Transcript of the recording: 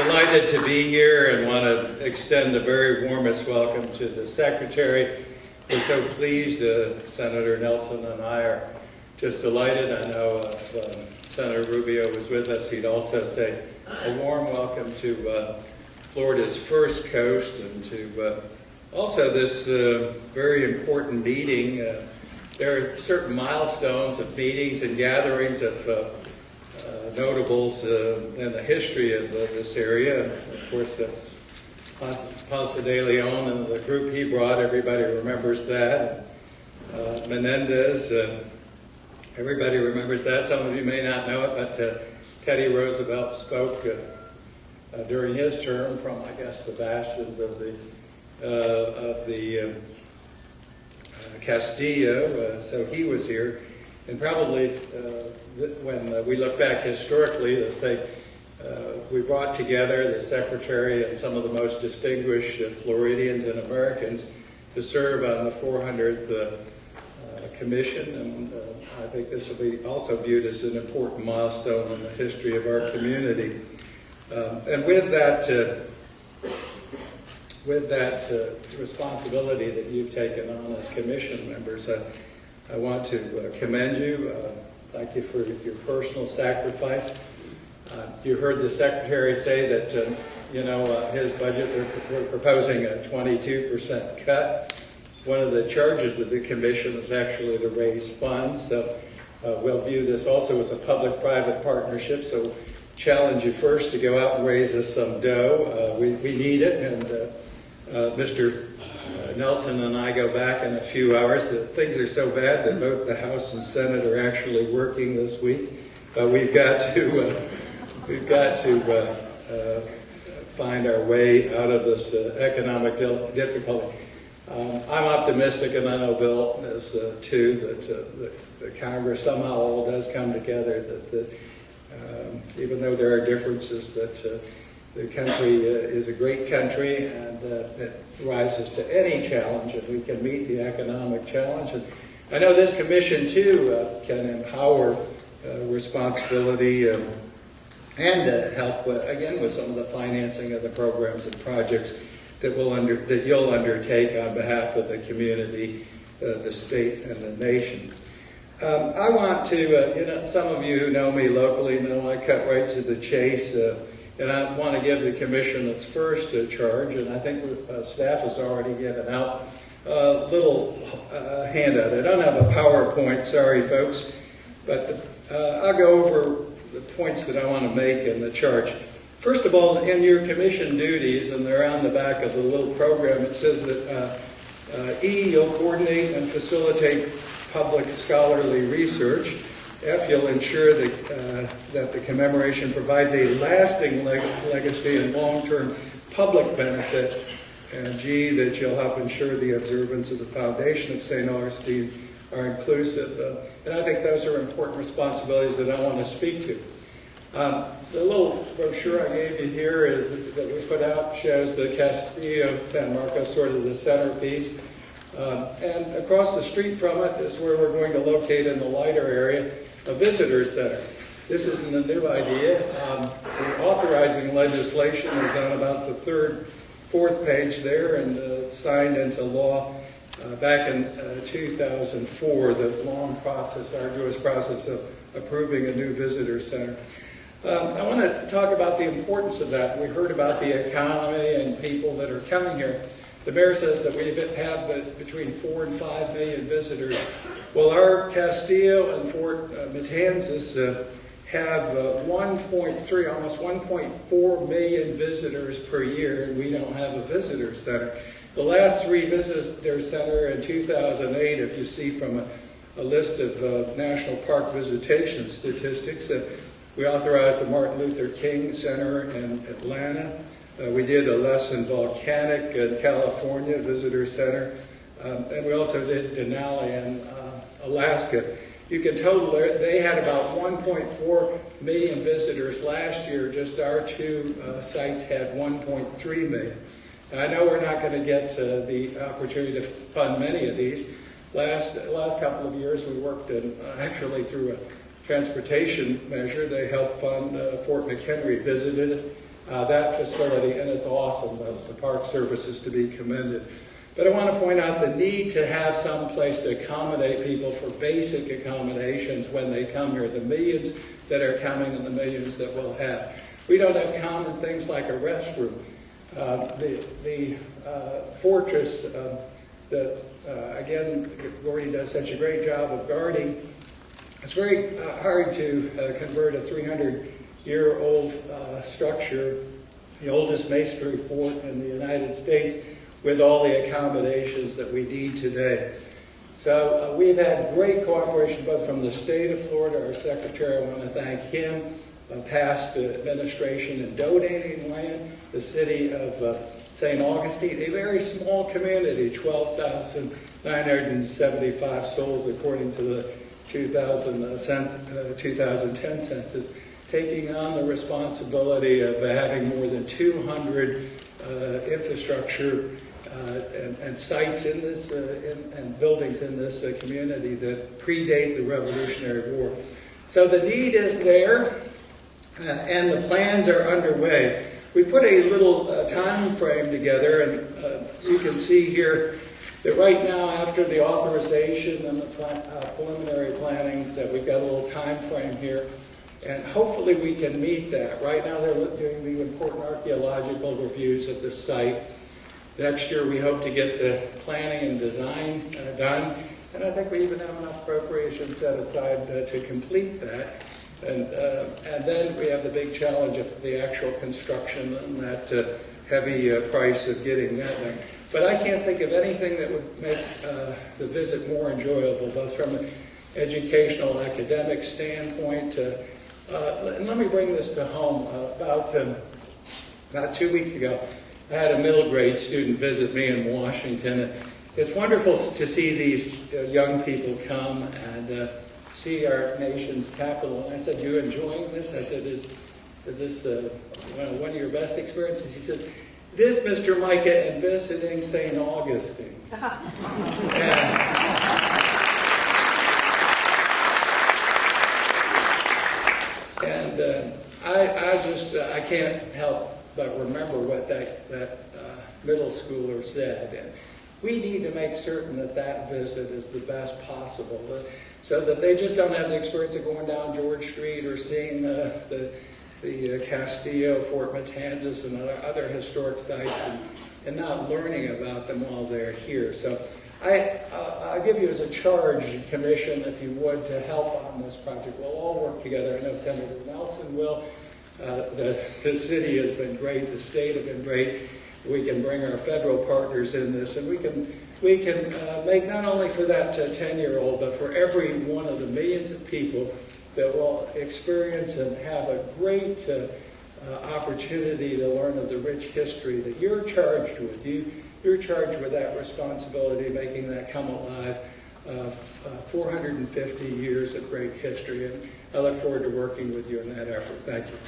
Delighted to be here and want to extend the very warmest welcome to the Secretary. We're so pleased Senator Nelson and I are just delighted. I know if Senator Rubio was with us, he'd also say a warm welcome to Florida's First Coast and to also this very important meeting. There are certain milestones of meetings and gatherings of notables in the history of this area. And of course, Ponce de Leon and the group he brought, everybody remembers that. Menendez, everybody remembers that. Some of you may not know it, but Teddy Roosevelt spoke during his term from, I guess, the bastions of the Castillo. So he was here. And probably when we look back historically, to say we brought together the Secretary and some of the most distinguished Floridians and Americans to serve on the 400th Commission. And I think this will be also viewed as an important milestone in the history of our community. And with that responsibility that you've taken on as Commission members, I want to commend you. Thank you for your personal sacrifice. You heard the Secretary say that, his budget, they're proposing a 22% cut. One of the charges of the Commission is actually to raise funds. So we'll view this also as a public-private partnership. So challenge you first to go out and raise us some dough. We need it. And Mr. Nelson and I go back in a few hours. Things are so bad that both the House and Senate are actually working this week. We've got to find our way out of this economic difficulty. I'm optimistic, and I know Bill is too, that the Congress somehow all does come together. That even though there are differences, that the country is a great country and that rises to any challenge, and we can meet the economic challenge. And I know this Commission, too, can empower responsibility and help, again, with some of the financing of the programs and projects that you'll undertake on behalf of the community, the state, and the nation. I want to, some of you who know me locally know I cut right to the chase. And I want to give the Commission its first charge, and I think staff has already given out a little handout. I don't have a PowerPoint, sorry folks, but I'll go over the points that I want to make in the charge. First of all, in your Commission duties, and they're on the back of the little program, it says that you'll coordinate and facilitate public scholarly research. F, you'll ensure that the commemoration provides a lasting legacy and long-term public benefit. And G, that you'll help ensure the observance of the foundation of St. Augustine are inclusive. And I think those are important responsibilities that I want to speak to. The little brochure I gave you here that we put out shows the Castillo of San Marcos, sort of the centerpiece. And across the street from it is where we're going to locate in the lighter area a visitor center. This isn't a new idea. The authorizing legislation is on about the fourth page there, and signed into law back in 2004, the long process, arduous process of approving a new visitor center. I want to talk about the importance of that. We heard about the economy and people that are coming here. The mayor says that we have between 4 and 5 million visitors. Well, our Castillo and Fort Matanzas have 1.3, almost 1.4 million visitors per year, and we don't have a visitor center. The last 3 visitor center in 2008, if you see from a list of National Park visitation statistics, we authorized the Martin Luther King Center in Atlanta. We did a lesson volcanic in California visitor center, and we also did Denali in Alaska. You can total they had about 1.4 million visitors last year. Just our 2 sites had 1.3 million. And I know we're not going to get the opportunity to fund many of these. Last couple of years we worked actually through a transportation measure. They helped fund Fort McHenry, visited that facility, and it's awesome. The Park Service is to be commended. But I want to point out the need to have some place to accommodate people for basic accommodations when they come here, the millions that are coming and the millions that we'll have. We don't have common things like a restroom. The fortress that, again, Gordy does such a great job of guarding. It's very hard to convert a 300-year-old structure, the oldest masonry fort in the United States, with all the accommodations that we need today. So we've had great cooperation both from the state of Florida. Our secretary, I want to thank him, past administration in donating land. The city of St. Augustine, a very small community, 12,975 souls according to the 2010 census, taking on the responsibility of having more than 200 infrastructure and sites in this and buildings in this community that predate the Revolutionary War. So the need is there, and the plans are underway. We put a little time frame together, and you can see here that right now, after the authorization and the preliminary planning, that we've got a little time frame here, and hopefully we can meet that. Right now they're doing the important archaeological reviews of the site. Next year we hope to get the planning and design done, and I think we even have enough appropriation set aside to complete that. And then we have the big challenge of the actual construction and that heavy price of getting that done. But I can't think of anything that would make the visit more enjoyable, both from an educational, academic standpoint. And let me bring this to home. About 2 weeks ago, I had a middle grade student visit me in Washington. And it's wonderful to see these young people come and see our nation's capital. And I said, "You enjoying this?" I said, is this one of your best experiences? He said, "This, Mr. Mica, and visiting St. Augustine." And I can't help but remember what that middle schooler said. And we need to make certain that that visit is the best possible, so that they just don't have the experience of going down George Street or seeing the Castillo, Fort Matanzas, and other historic sites, and not learning about them while they're here. So I give you as a charge, commission, if you would, to help on this project. We'll all work together. I know Senator Nelson will. The city has been great. The state has been great. We can bring our federal partners in this, and we can make not only for that 10-year-old, but for every one of the millions of people that will experience and have a great opportunity to learn of the rich history that you're charged with. You're charged with that responsibility, making that come alive. 450 years of great history, and I look forward to working with you in that effort. Thank you.